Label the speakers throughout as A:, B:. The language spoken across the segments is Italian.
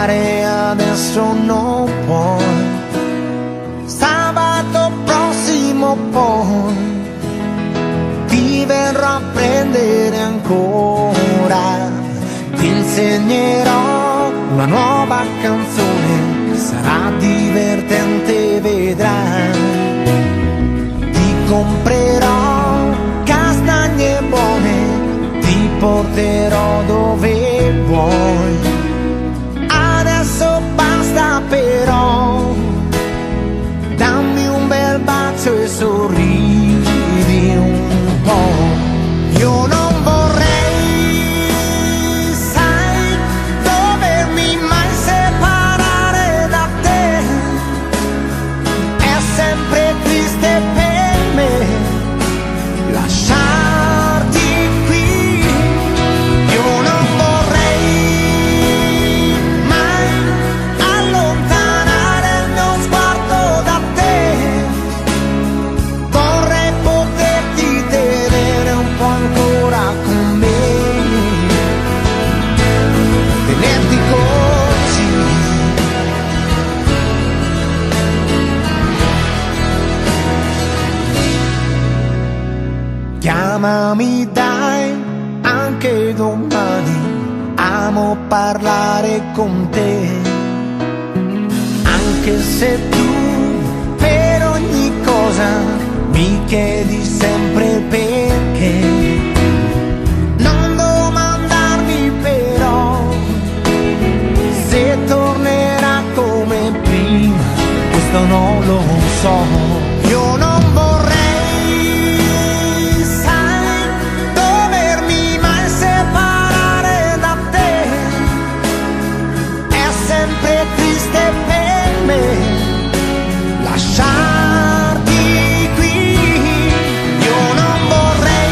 A: andare adesso non puoi, sabato prossimo poi ti verrò a prendere ancora, ti insegnerò una nuova canzone che sarà divertente, vedrai, ti comprerò castagne buone, ti porterò dove vuoi. Adesso basta però, dammi un bel bacio e sorridi un po'. Io non vorrei, sai, dovermi mai separare da te, è sempre triste per me lasciarti qui. Io non vorrei mai allontanare il mio sguardo da te, vorrei poterti tenere un po' ancora con me, tenerti così. Chiamami dai, anche domani, amo parlare con te, anche se tu per ogni cosa mi chiedi sempre il perché. Non domandarmi però se tornerà come prima, questo non lo so. Io non vorrei, sai, dovermi mai separare da te, è sempre triste per me lasciarti qui. Io non vorrei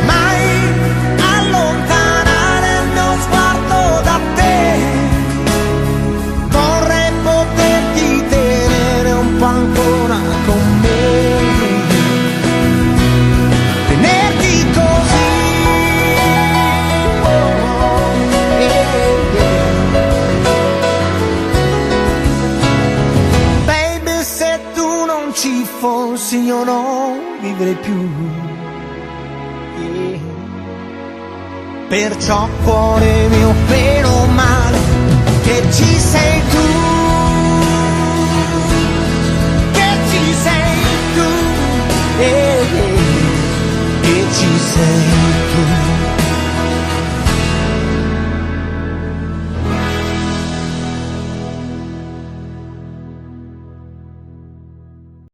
A: mai allontanare il mio sguardo da te, vorrei poterti tenere un po' ancora con me, tenerti così. Baby, se tu non ci fossi io non vivrei più. Perciò cuore mio, meno male che ci sei tu, che ci sei tu, che ci sei tu.